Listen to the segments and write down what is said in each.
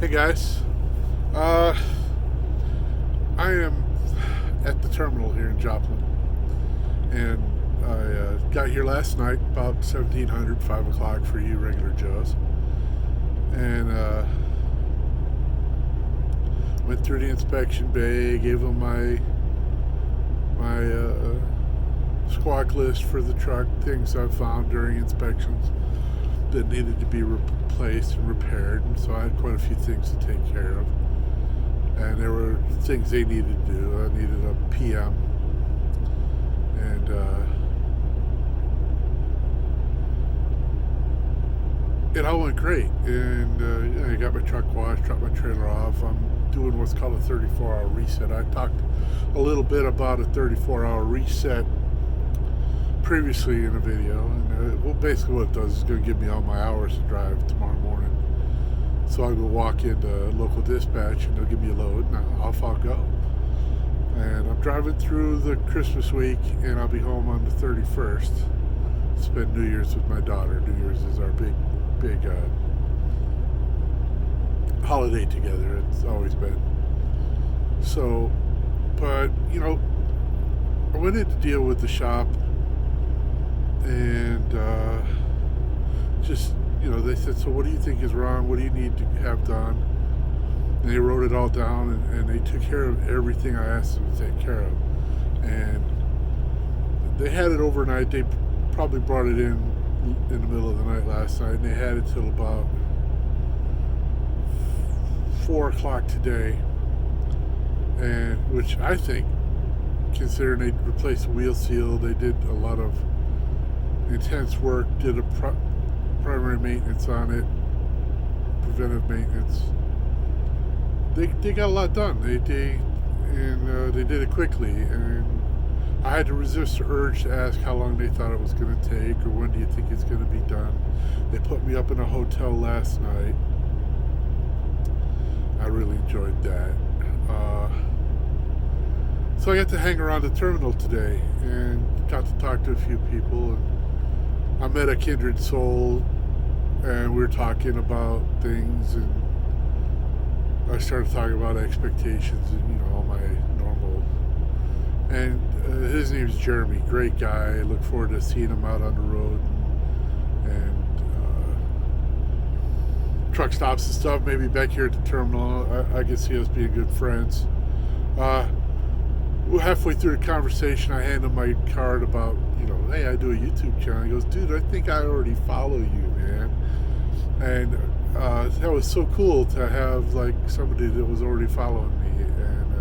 Hey guys, uh, I am at the terminal here in Joplin, and I got here last night about 1700, 5 o'clock for you regular Joes, and went through the inspection bay, gave them my squawk list for the truck, things I found during inspections that needed to be replaced and repaired, and so I had quite a few things to take care of. And there were things they needed to do. I needed a PM, and it all went great. And I got my truck washed, dropped my trailer off. I'm doing what's called a 34-hour reset. I talked a little bit about a 34-hour reset previously in a video, and well, basically what it does is going to give me all my hours to drive tomorrow morning. So I'll go walk into local dispatch and they'll give me a load, and off I'll go. And I'm driving through the Christmas week, and I'll be home on the 31st. Spend New Year's with my daughter. New Year's is our big holiday together. It's always been. So, but I went in to deal with the shop, and they said, so what do you think is wrong? What do you need to have done? And they wrote it all down, and they took care of everything I asked them to take care of. And they had it overnight. They probably brought it in the middle of the night last night, and they had it till about 4 o'clock today. And which I think, considering they replaced the wheel seal, they did a lot of intense work, did a primary maintenance on it, preventive maintenance. They got a lot done. They did it quickly, and I had to resist the urge to ask how long they thought it was going to take, or when do you think it's going to be done. They put me up in a hotel last night. I really enjoyed that. So I got to hang around the terminal today and got to talk to a few people, and I met a kindred soul, and we were talking about things, and I started talking about expectations and all my normal. And his name's Jeremy, great guy. I look forward to seeing him out on the road and truck stops and stuff. Maybe back here at the terminal, I can see us being good friends. Halfway through the conversation, I hand him my card about, hey, I do a YouTube channel. He goes, dude, I think I already follow you, man. And that was so cool to have somebody that was already following me, and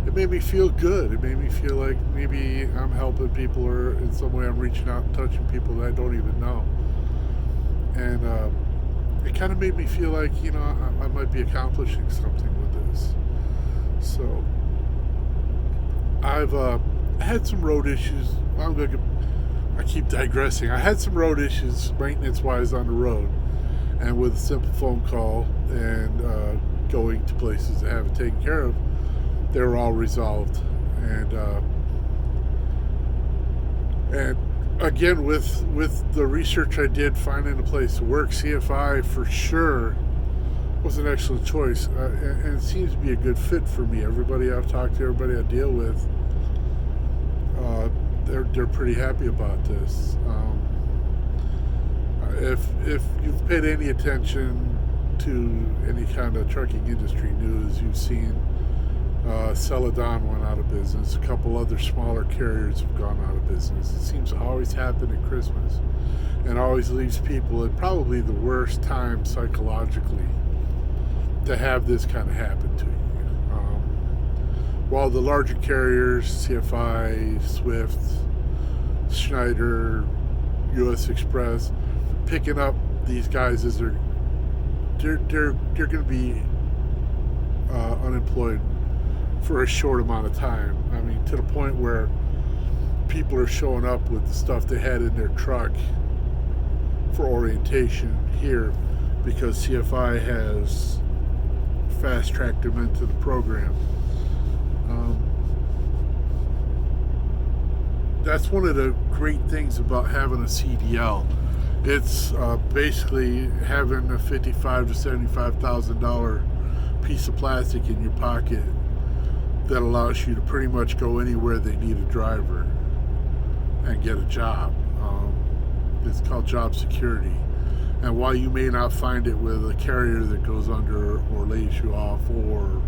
it made me feel good. It made me feel like maybe I'm helping people, or in some way I'm reaching out and touching people that I don't even know. And it kind of made me feel like I might be accomplishing something with this. So I've had some road issues. I keep digressing. I had some road issues maintenance-wise on the road, and with a simple phone call and going to places to have it taken care of, they were all resolved. And again, with the research I did, finding a place to work, CFI for sure was an excellent choice, and it seems to be a good fit for me. Everybody I've talked to, everybody I deal with, they're pretty happy about this. If you've paid any attention to any kind of trucking industry news, you've seen Celadon went out of business. A couple other smaller carriers have gone out of business. It seems to always happen at Christmas, and always leaves people at probably the worst time psychologically to have this kind of happen to you. While the larger carriers, CFI, Swift, Schneider, U.S. Express, picking up these guys as they're going to be unemployed for a short amount of time. I mean, to the point where people are showing up with the stuff they had in their truck for orientation here because CFI has fast-tracked them into the program. That's one of the great things about having a CDL It's basically having a $55,000 to $75,000 piece of plastic in your pocket that allows you to pretty much go anywhere they need a driver and get a job. It's called job security. And while you may not find it with a carrier that goes under or lays you off, or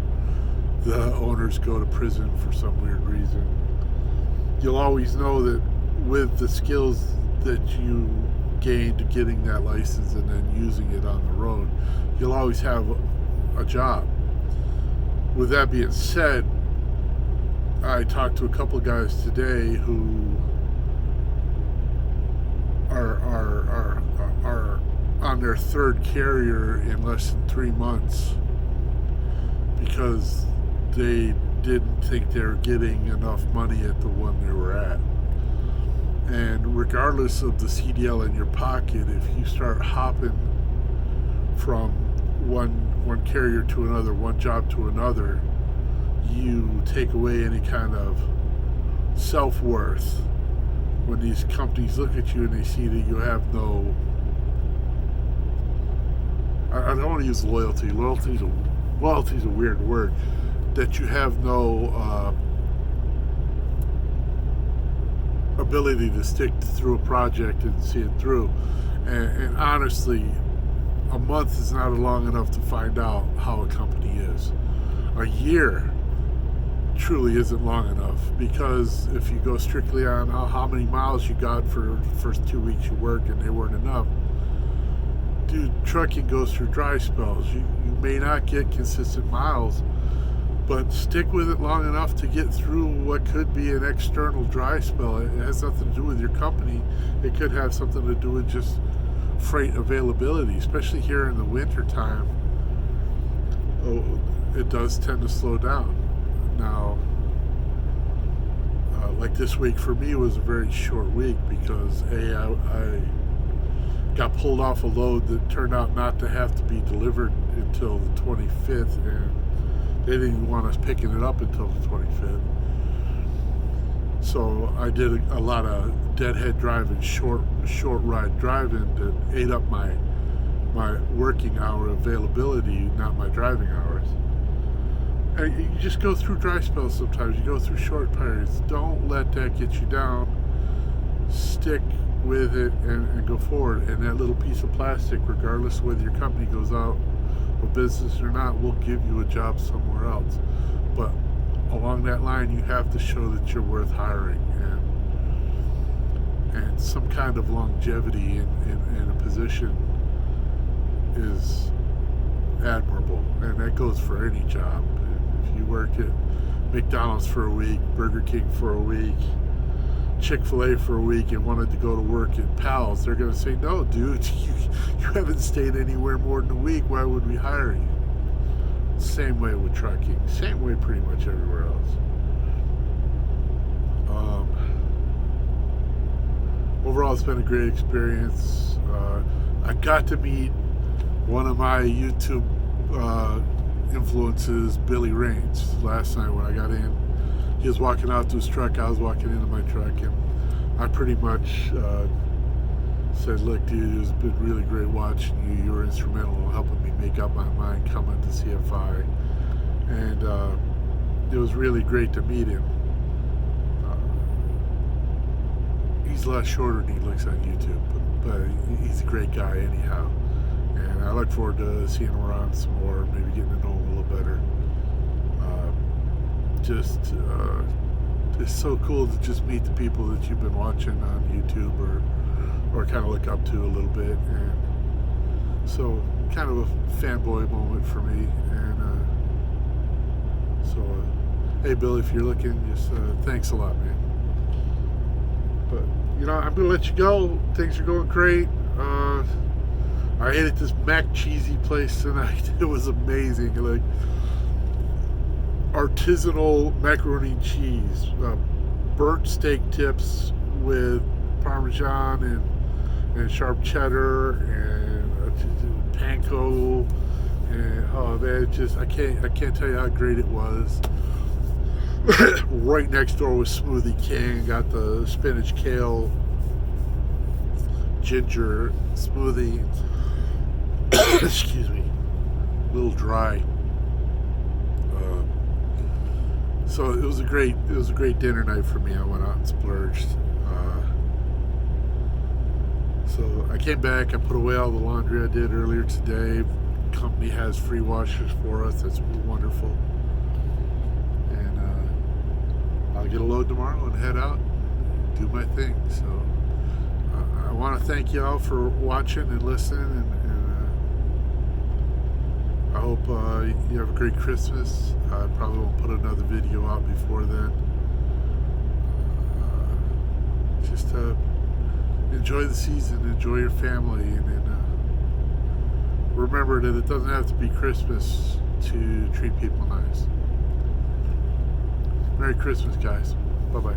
the owners go to prison for some weird reason, you'll always know that with the skills that you gained getting that license and then using it on the road, you'll always have a job. With that being said, I talked to a couple guys today who are on their third carrier in less than 3 months because they didn't think they were getting enough money at the one they were at. And regardless of the CDL in your pocket, if you start hopping from one carrier to another, one job to another, you take away any kind of self-worth when these companies look at you and they see that you have no, I don't want to use loyalty. Loyalty is a weird word. That you have no ability to stick through a project and see it through. And honestly, a month is not long enough to find out how a company is. A year truly isn't long enough, because if you go strictly on how many miles you got for the first 2 weeks you worked and they weren't enough, dude, trucking goes through dry spells. You may not get consistent miles, but stick with it long enough to get through what could be an external dry spell. It has nothing to do with your company. It could have something to do with just freight availability, especially here in the winter time. It does tend to slow down. Now, like this week for me was a very short week because I got pulled off a load that turned out not to have to be delivered until the 25th, and they didn't even want us picking it up until the 25th. So I did a lot of deadhead driving, short ride driving that ate up my working hour availability, not my driving hours. And you just go through dry spells sometimes. You go through short periods. Don't let that get you down. Stick with it and go forward. And that little piece of plastic, regardless of whether your company goes out of business or not, will give you a job somewhere else. But along that line, you have to show that you're worth hiring, and some kind of longevity in a position is admirable, and that goes for any job. If you work at McDonald's for a week, Burger King for a week, Chick-fil-A for a week, and wanted to go to work at Pal's, they're going to say, no, dude, you haven't stayed anywhere more than a week. Why would we hire you? Same way with trucking. Same way pretty much everywhere else. Overall, it's been a great experience. I got to meet one of my YouTube influences, Billy Raines, last night when I got in. He was walking out to his truck, I was walking into my truck, and I pretty much said, look, dude, it's been really great watching you. You were instrumental in helping me make up my mind coming to CFI. And it was really great to meet him. He's a lot shorter than he looks on YouTube, but he's a great guy anyhow. And I look forward to seeing him around some more, maybe getting to know him a little better. It's so cool to just meet the people that you've been watching on YouTube or kind of look up to a little bit. And so kind of a fanboy moment for me. And hey, Bill, if you're looking, just thanks a lot, man. But, you know, I'm going to let you go. Things are going great. I ate at this mac cheesy place tonight. It was amazing. Like, artisanal macaroni and cheese, burnt steak tips with Parmesan and sharp cheddar and panko, and oh man, I can't tell you how great it was. Right next door was Smoothie King. Got the spinach kale ginger smoothie. Excuse me, a little dry. So it was a great dinner night for me. I went out and splurged. So I came back. I put away all the laundry I did earlier today. Company has free washers for us. That's wonderful. And I'll get a load tomorrow and head out and do my thing. So I want to thank y'all for watching and listening, and I hope you have a great Christmas. I probably won't put another video out before then. Just enjoy the season, enjoy your family, and remember that it doesn't have to be Christmas to treat people nice. Merry Christmas, guys. Bye-bye.